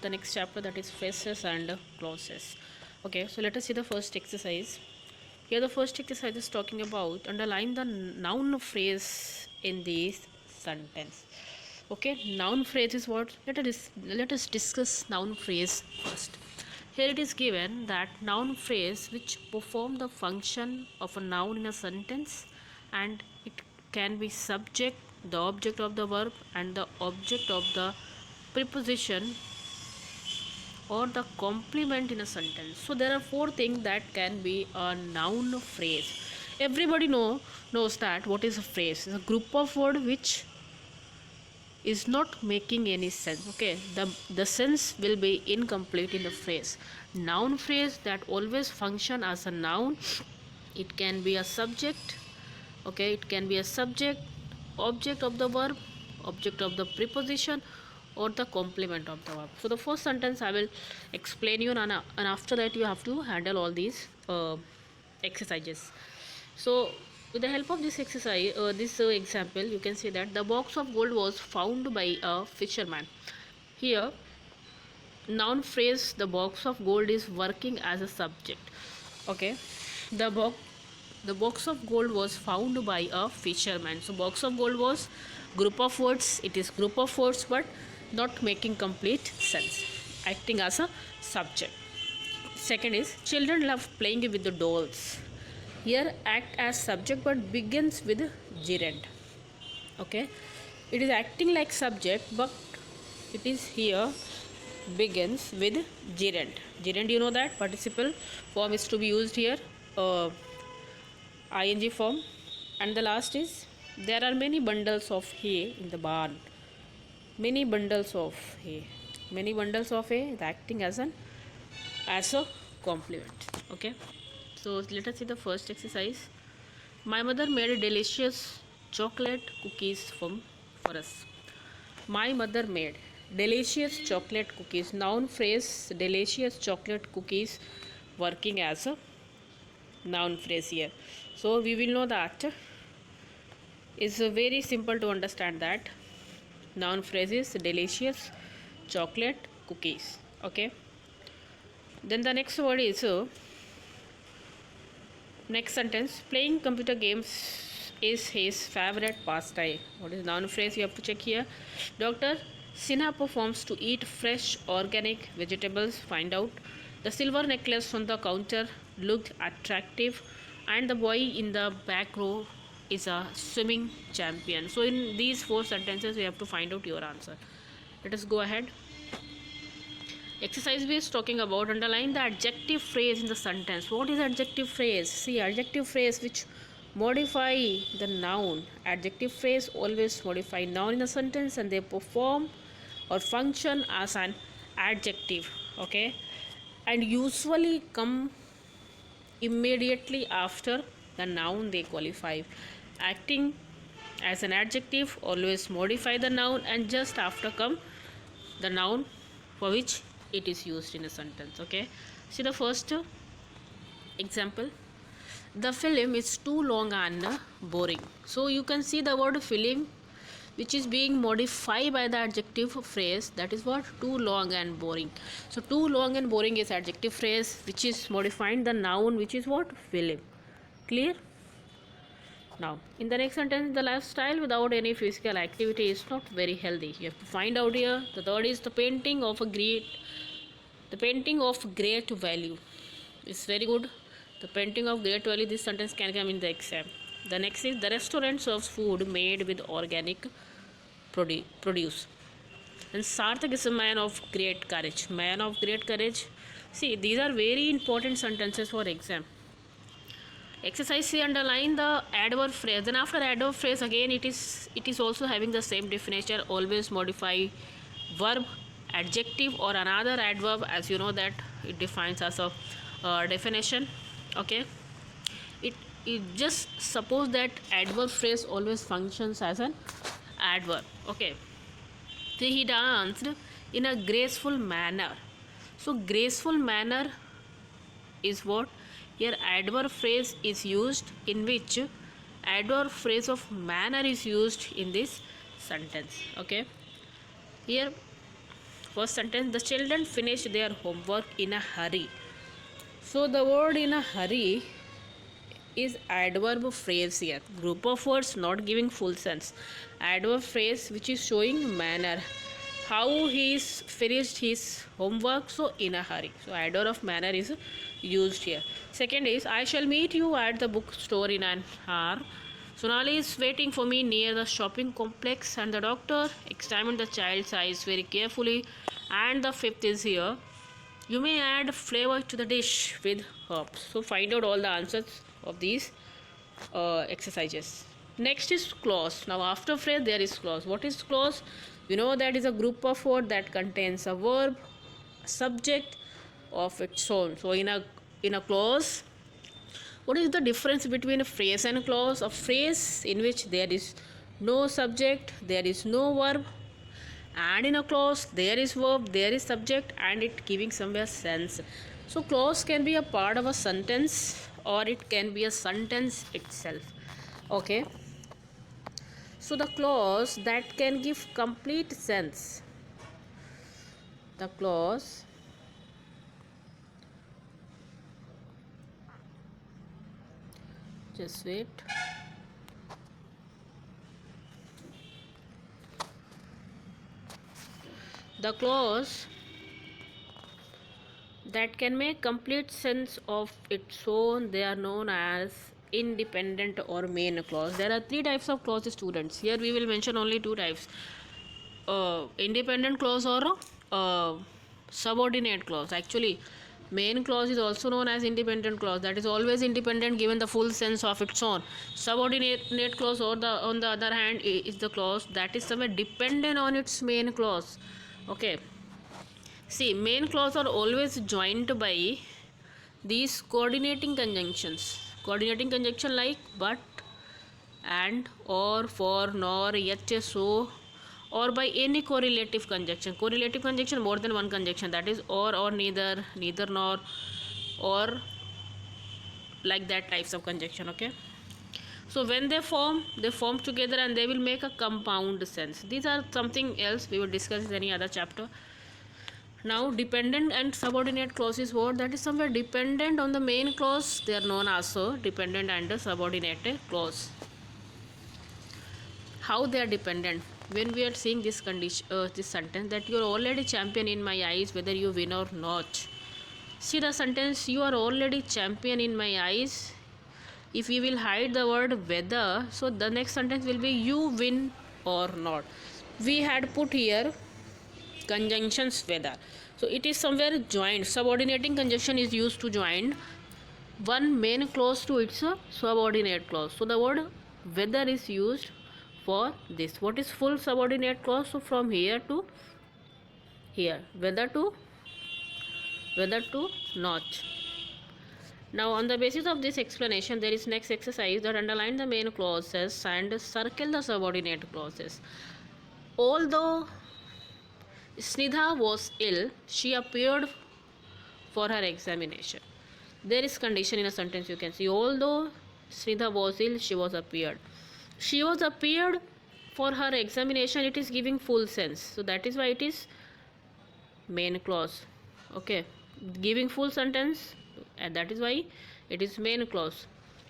the next chapter, that is phrases and clauses. Okay, so let us see the first exercise. Here the first exercise is talking about underline the noun phrase in this sentence. Okay, noun phrase is what? Let us discuss noun phrase first. Here it is given that noun phrase which perform the function of a noun in a sentence, and it can be subject, the object of the verb, and the object of the preposition or the complement in a sentence. So there are four things that can be a noun phrase. Everybody knows that what is a phrase. It's a group of words which is not making any sense. Okay, the sense will be incomplete in the phrase. Noun phrase that always function as a noun. It can be a subject. Okay, it can be a subject, object of the verb, object of the preposition, or the complement of the verb. So the first sentence I will explain you, and after that you have to handle all these exercises. So with the help of this exercise, this example, you can see that the box of gold was found by a fisherman. Here noun phrase the box of gold is working as a subject. Okay, the box of gold was found by a fisherman. So box of gold was group of words. It is group of words but not making complete sense, acting as a subject. Second is children love playing with the dolls. Here act as subject but begins with gerund. Okay, it is acting like subject but it is here begins with gerund. Gerund, you know that participle form is to be used here, ing form. And the last is there are many bundles of hay in the barn. Many bundles of hay. Many bundles of hay is acting as a complement. Okay, so let us see the first exercise. My mother made delicious chocolate cookies for us. My mother made delicious chocolate cookies. Noun phrase delicious chocolate cookies working as a noun phrase here. So we will know that it's very simple to understand that noun phrase is delicious chocolate cookies. Okay, then the next word is next sentence, playing computer games is his favorite pastime. What is noun phrase? You have to check here. Dr. Sinha performs to eat fresh organic vegetables. Find out. The silver necklace on the counter looked attractive, and the boy in the back row is a swimming champion. So in these four sentences, we have to find out your answer. Let us go ahead. Exercise B is talking about underline the adjective phrase in the sentence. What is adjective phrase? See, adjective phrase which modify the noun. Adjective phrase always modify noun in a sentence and they perform or function as an adjective. Okay, and usually come immediately after the noun they qualify. Acting as an adjective always modify the noun and just after come the noun for which it is used in a sentence. Okay, see the first example. The film is too long and boring. So you can see the word film which is being modified by the adjective phrase, that is what, too long and boring. So too long and boring is adjective phrase which is modifying the noun which is what, film. Clear? Now in the next sentence, the lifestyle without any physical activity is not very healthy. You have to find out here. The third is the painting of great value. It's very good. The painting of great value, this sentence can come in the exam. The next is the restaurant serves food made with organic produce. And Sarthak is a man of great courage. Man of great courage. See, these are very important sentences for exam. Exercise C, underline the adverb phrase. Then after adverb phrase again it is also having the same definition. Always modify verb, adjective or another adverb, as you know that it defines as a definition. Okay, it just suppose that adverb phrase always functions as an adverb. Okay, so he danced in a graceful manner. So graceful manner is what, here adverb phrase is used in which adverb phrase of manner is used in this sentence. Okay, here First sentence, the children finished their homework in a hurry. So the word in a hurry is adverb phrase here. Group of words not giving full sense. Adverb phrase which is showing manner. How he is finished his homework, so in a hurry. So adverb of manner is used here. Second is, I shall meet you at the bookstore in an hour. Sonali is waiting for me near the shopping complex, and the doctor examined the child's eyes very carefully. And the fifth is here, you may add flavor to the dish with herbs. So find out all the answers of these exercises. Next is clause. Now after phrase there is clause. What is clause? You know that is a group of words that contains a verb, a subject of its own. So in a clause, what is the difference between a phrase and a clause? A phrase in which there is no subject, there is no verb, and in a clause there is verb, there is subject, and it giving somewhere sense. So clause can be a part of a sentence or it can be a sentence itself. Okay, so the clause that can give complete sense, the clause just wait. The clause that can make complete sense of its own, they are known as independent or main clause. There are three types of clauses, students. Here we will mention only two types, independent clause or subordinate clause. Actually, main clause is also known as independent clause, that is always independent given the full sense of its own. Subordinate clause or on the other hand is the clause that is somewhere dependent on its main clause. Okay, see, main clause are always joined by these coordinating conjunctions. Coordinating conjunction like but, and, or, for, nor, yet, so, or by any correlative conjunction. Correlative conjunction, more than one conjunction, that is or neither, neither nor, or like that types of conjunction. Okay, so when they form together and they will make a compound sense. These are something else we will discuss in any other chapter. Now dependent and subordinate clause is what? That is somewhere dependent on the main clause. They are known as dependent and subordinate clause. How they are dependent? When we are seeing this condition, this sentence, that you are already champion in my eyes whether you win or not. See the sentence, you are already champion in my eyes. If we will hide the word whether, so the next sentence will be you win or not. We had put here conjunctions whether, so it is somewhere joined. Subordinating conjunction is used to join one main clause to its subordinate clause. So the word whether is used for this. What is full subordinate clause? So from here to here, whether to not. Now on the basis of this explanation, there is next exercise that underline the main clauses and circle the subordinate clauses. Although Snidha was ill, she appeared for her examination. There is condition in a sentence, you can see. Although Snidha was ill, she was appeared. She was appeared for her examination, it is giving full sense. So that is why it is main clause. Okay, giving full sentence, and that is why it is main clause.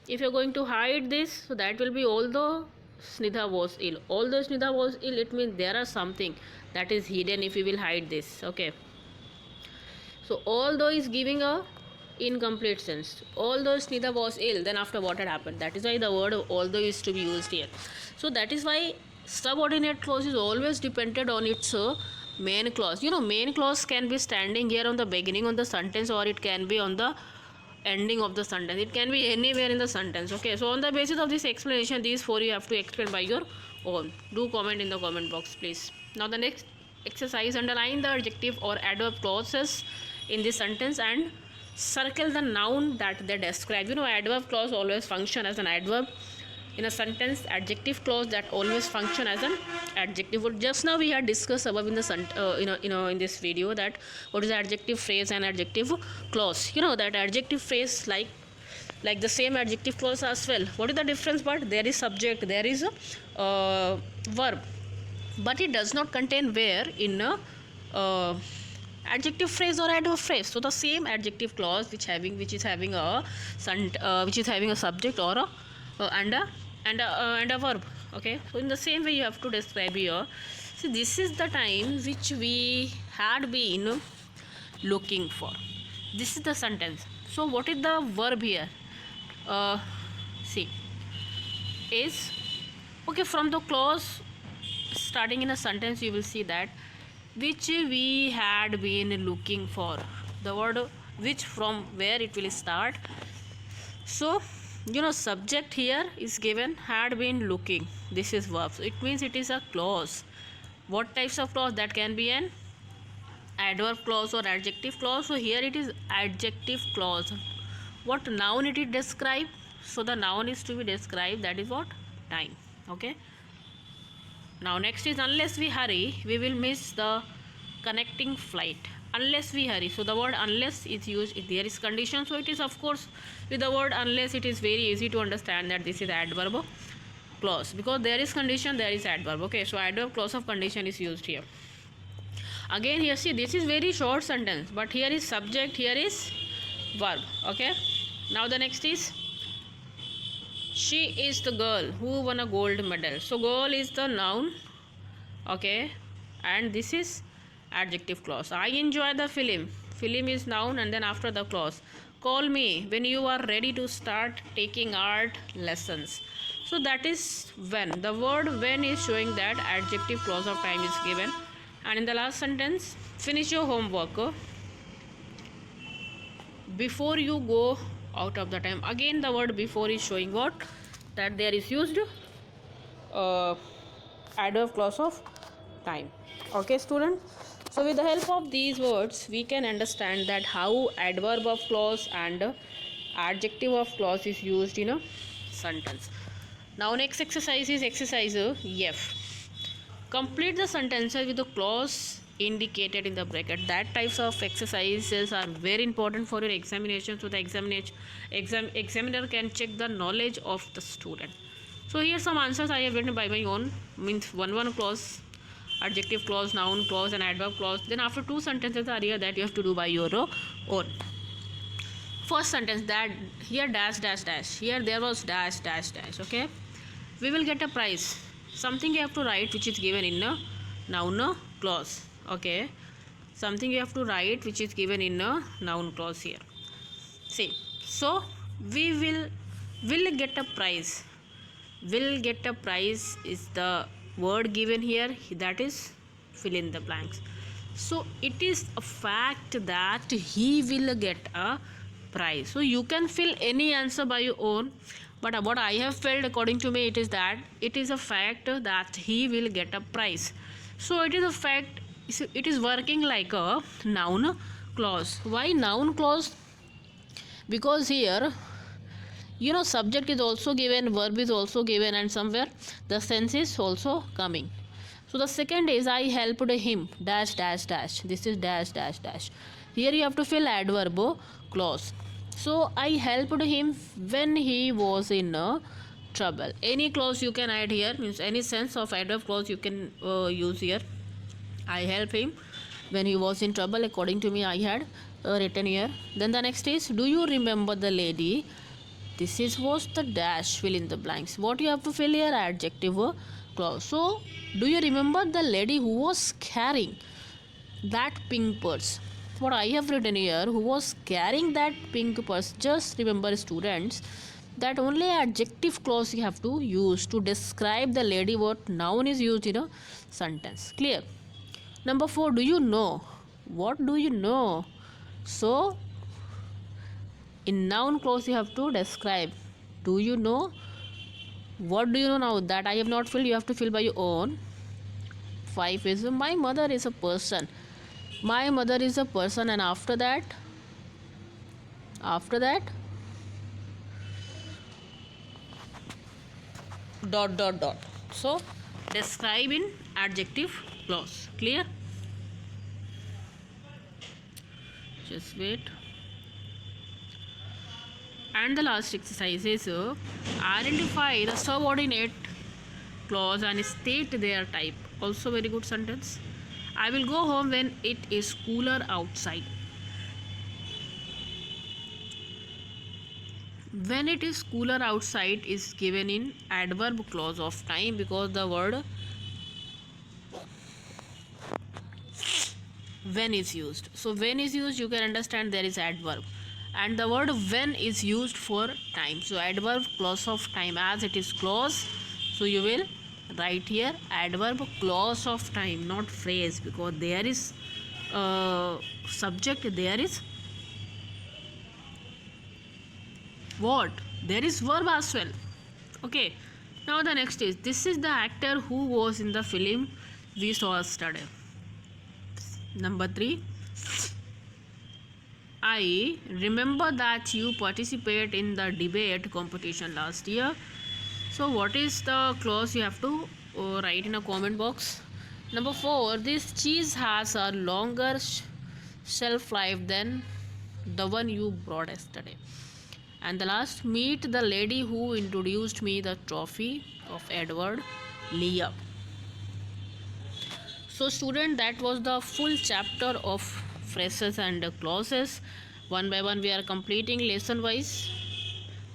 If you are going to hide this, so that will be although Snidha was ill. Although Snidha was ill, it means there are something that is hidden if we will hide this. Okay, so although is giving a incomplete sense. Although Snidha was ill, then after what had happened, that is why the word although is to be used here. So that is why subordinate clause is always dependent on its main clause. You know, main clause can be standing here on the beginning of the sentence, or it can be on the ending of the sentence. It can be anywhere in the sentence. Okay, so on the basis of this explanation, these four you have to explain by your own. Do comment in the comment box, please. Now the next exercise, underline the adjective or adverb clauses in this sentence and circle the noun that they describe. You know, adverb clause always function as an adverb in a sentence. Adjective clause that always function as an adjective. Just now we had discussed above in the in this video that what is adjective phrase and adjective clause. You know that adjective phrase like the same adjective clause as well. What is the difference? But there is subject, there is a verb, but it does not contain where in a uh, adjective phrase or adverb phrase. So the same adjective clause which is having a subject or a and a verb. Okay, so in the same way you have to describe here. So this is the time which we had been looking for. This is the sentence. So what is the verb here? See, is okay. From the clause starting in a sentence, you will see that which we had been looking for. The word which, from where it will start. So subject here is given had been looking. This is verb. So it means it is a clause. What types of clause? That can be an adverb clause or adjective clause. So here it is adjective clause. What noun it is described? So the noun is to be described, that is what? Time. Okay. Now next is unless we hurry, we will miss the connecting flight. Unless we hurry. So the word unless is used if there is condition. So it is, of course, with the word unless it is very easy to understand that this is adverb clause, because there is condition, there is adverb. Okay, so adverb clause of condition is used here. Again here, see, this is very short sentence, but here is subject, here is verb. Okay, now the next is she is the girl who won a gold medal. So girl is the noun. Okay, and this is adjective clause. I enjoy the film. Film is noun, and then after the clause. Call me when you are ready to start taking art lessons. So that is when. The word when is showing that adjective clause of time is given. And in the last sentence, finish your homework before you go out of the time. Again the word before is showing what? That there is used adverb clause of time. Okay, student. So with the help of these words, we can understand that how adverb of clause and adjective of clause is used in a sentence. Now next exercise is exercise F. Complete the sentences with the clause indicated in the bracket. That types of exercises are very important for your examination, so the examiner can check the knowledge of the student. So here some answers I have written by my own, means one clause, adjective clause, noun clause and adverb clause. Then after two sentences are here that you have to do by your own. First sentence, that here dash dash dash, here there was dash dash dash. Okay, we will get a prize. Something you have to write which is given in a noun clause. Okay, something you have to write which is given in a noun clause here. See, so we will get a prize. Will get a prize is the word given here, that is fill in the blanks. So it is a fact that he will get a prize. So you can fill any answer by your own, but what I have felt according to me, it is that it is a fact that he will get a prize. So it is a fact, it is working like a noun clause. Why noun clause? Because here subject is also given, verb is also given, and somewhere the sense is also coming. So the second is I helped him dash dash dash. This is dash dash dash. Here you have to fill adverb clause. So I helped him when he was in trouble. Any clause you can add here, means any sense of adverb clause you can use here. I helped him when he was in trouble, according to me I had written here. Then the next is, do you remember the lady? This is was the dash, fill in the blanks. What you have to fill here? Adjective clause. So do you remember the lady who was carrying that pink purse? What I have written here, who was carrying that pink purse. Just remember, students, that only adjective clause you have to use to describe the lady. What noun is used in a sentence. Clear? Number 4, do you know? What do you know? So in noun clause you have to describe. Do you know? What do you know? Now that I have not filled, you have to fill by your own. 5 is my mother is a person. My mother is a person, and after that dot dot dot. So describe in adjective clause. Clear? Just wait. And the last exercise is identify the subordinate clause and state their type. Also very good sentence. I will go home when it is cooler outside. When it is cooler outside is given in adverb clause of time, because the word when is used. So when is used, you can understand there is adverb, and the word when is used for time. So adverb clause of time, as it is clause, so you will write here adverb clause of time, not phrase, because there is subject, there is what, there is verb as well. Okay, now the next is, this is the actor who was in the film we saw yesterday. Number 3, I remember that you participate in the debate competition last year. So what is the clause, you have to write in a comment box. Number 4, this cheese has a longer shelf life than the one you brought yesterday. And the last, meet the lady who introduced me the trophy of Edward Lear. So student, that was the full chapter of phrases and clauses. One by one we are completing lesson wise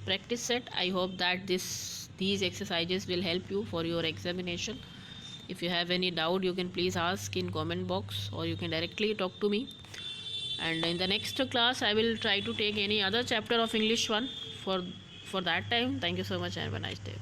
practice set. I hope that these exercises will help you for your examination. If you have any doubt, you can please ask in comment box, or you can directly talk to me. And in the next class I will try to take any other chapter of English 1 for that time. Thank you so much and have a nice day.